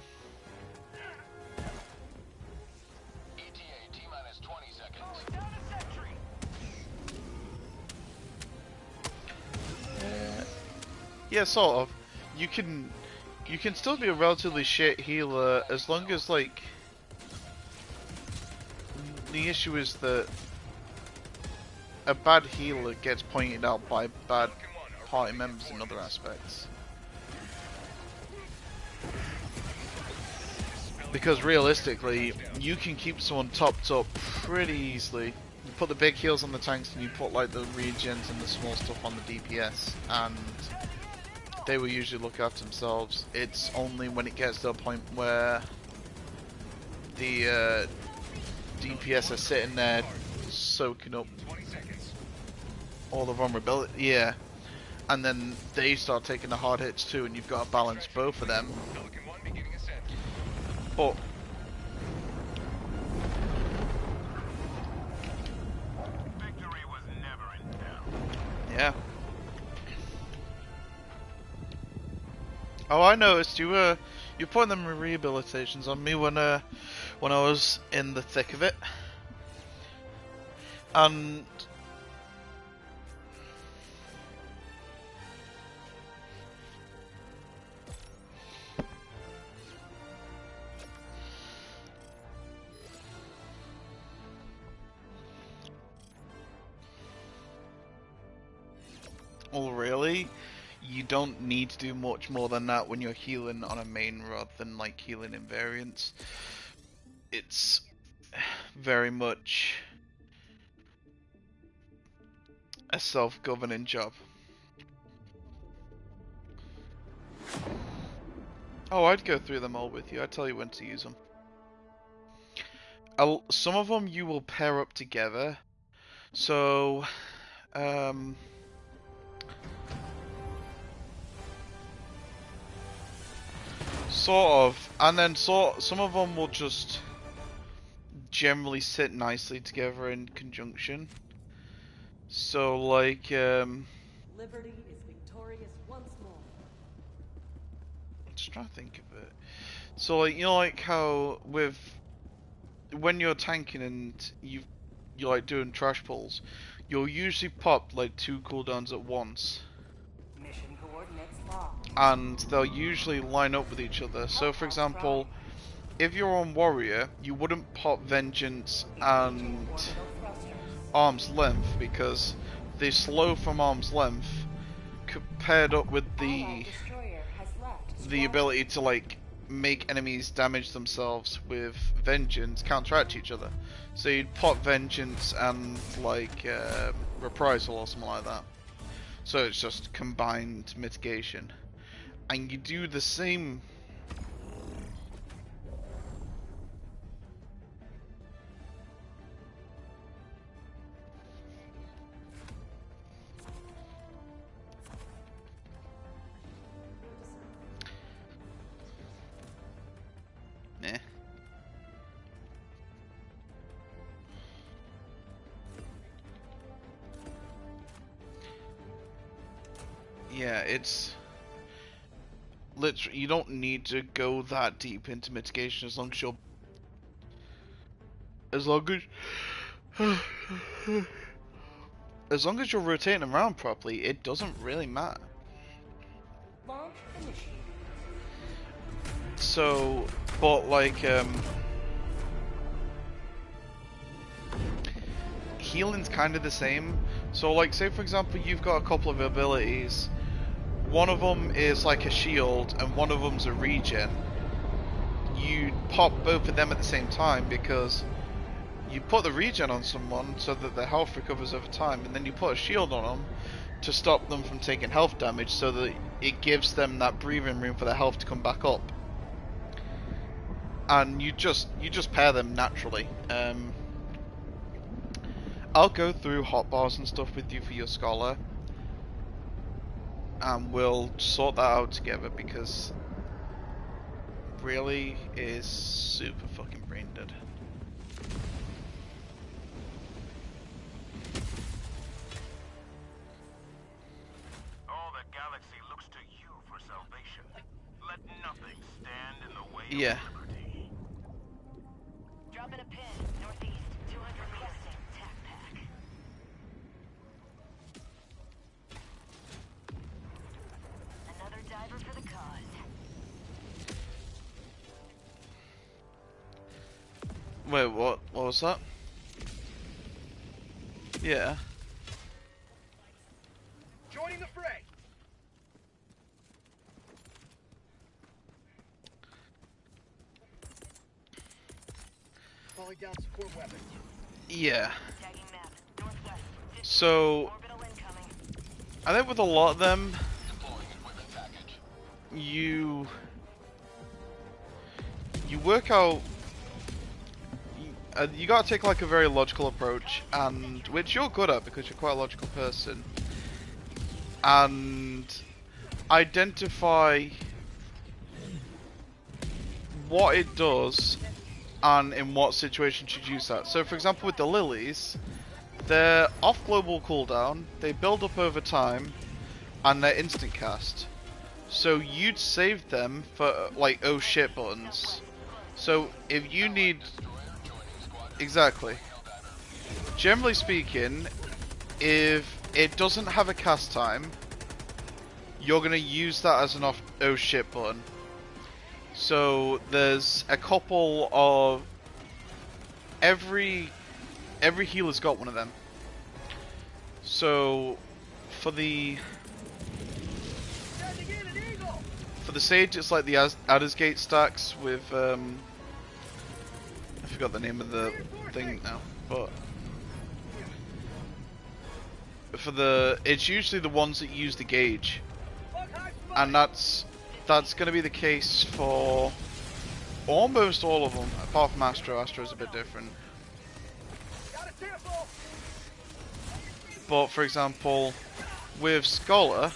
ETA T-minus 20 seconds. Down a sentry. yeah, sort of. You can still be a relatively shit healer as long as like the issue is that a bad healer gets pointed out by bad party members in other aspects. Because realistically, you can keep someone topped up pretty easily. You put the big heals on the tanks and you put like the regens and the small stuff on the DPS, and they will usually look after themselves. It's only when it gets to a point where the DPS are sitting there soaking up all the vulnerability, yeah, and then they start taking the hard hits too, and you've got to balance both of them. But Victory was never in doubt. yeah. Oh, I noticed you were putting them rehabilitations on me when I was in the thick of it, and well, really, you don't need to do much more than that when you're healing on a main rather than like healing in variants. It's very much a self-governing job. Oh, I'd go through them all with you. I'd tell you when to use them. Some of them you will pair up together. So, sort of, and then some of them will just generally sit nicely together in conjunction. So, like, Liberty is victorious once more. I'm just trying to think of it. So, like, you know, like how when you're tanking and you're like doing trash pulls, you'll usually pop like 2 cooldowns at once, Mission coordinates locked. and they'll usually line up with each other. So, for example, if you're on Warrior, you wouldn't pop Vengeance and Arm's Length because they slow from Arm's Length, paired up with the ability to like make enemies damage themselves with Vengeance, counteract each other. So you'd pop Vengeance and like Reprisal or something like that. So it's just combined mitigation, and you do the same. Eh. Yeah, it's literally, you don't need to go that deep into mitigation as long as you're as long as as long as you're rotating around properly, it doesn't really matter. Launch initiated. So, but like healing's kind of the same. So like, say for example you've got a couple of abilities, one of them is like a shield and one of them's a regen. You pop both of them at the same time because you put the regen on someone so that their health recovers over time, and then you put a shield on them to stop them from taking health damage so that it gives them that breathing room for their health to come back up. And you just pair them naturally. I'll go through hotbars and stuff with you for your scholar, and we'll sort that out together because really is super fucking brain dead. All the galaxy looks to you for salvation. Let nothing stand in the way Yeah. of liberty. Dropping a pin, northeast, 200 requesting tac pack. Another diver for the cause. Wait, what? What was that? Yeah. Calling down support weapons. Yeah. Tagging map. Northwest. 50. So Orbital incoming. I think with a lot of them, you work out. You gotta take like a very logical approach, and which you're good at because you're quite a logical person, and identify what it does and in what situation should use that. So for example with the lilies, they're off global cooldown, they build up over time, and they're instant cast. So you'd save them for like oh shit buttons. So if you need... Exactly. Generally speaking, if it doesn't have a cast time, you're gonna use that as an off oh shit button. So there's a couple of every healer's got one of them. So for the Sage, it's like the Adder's Gate stacks with I forgot the name of the thing now, but for the it's usually the ones that use the gauge, and that's going to be the case for almost all of them, apart from Astro. Astro's a bit different. But for example, with Scholar,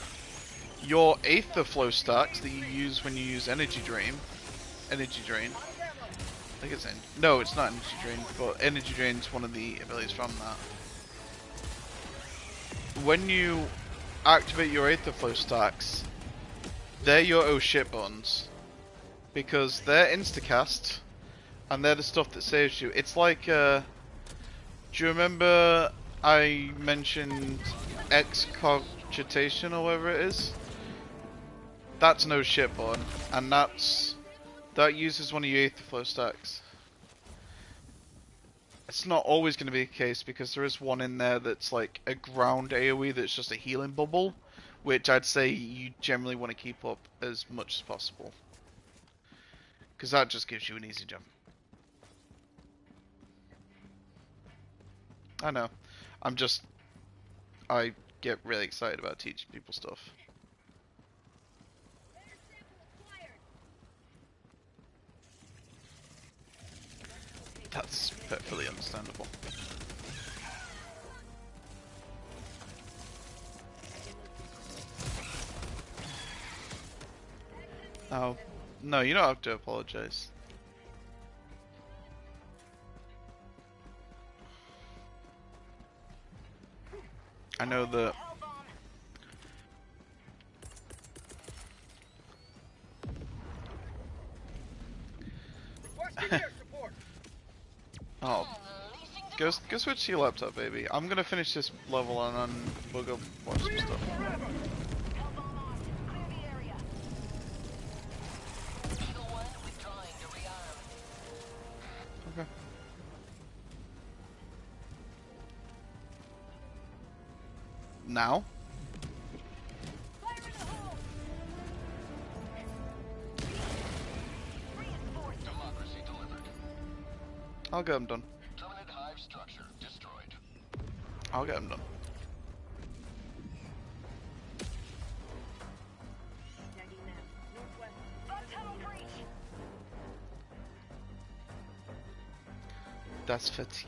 your Aether Flow stacks that you use when you use Energy Drain. I think it's no, it's not Energy Drain, but Energy Drain's one of the abilities from that. When you activate your Aether Flow stacks, they're your oh shit buttons, because they're instacast, and they're the stuff that saves you. It's like, do you remember I mentioned Excogitation or whatever it is? That's no shit button, and that uses one of your Aether Flow stacks. It's not always going to be the case, because there is one in there that's like a ground AoE that's just a healing bubble, which I'd say you generally want to keep up as much as possible, because that just gives you an easy jump. I know. I get really excited about teaching people stuff. That's perfectly understandable. Oh, no, you don't have to apologize. I know that... Oh, go switch to your laptop, baby. I'm gonna finish this level and then we'll go watch some stuff. Okay. Now? I'll get him done. Permanent hive structure destroyed. I'll get him done. That's fatigue.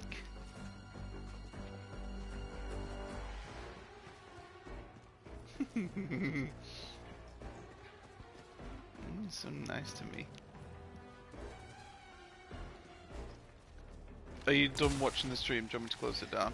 So nice to me. Are you done watching the stream? Do you want me to close it down?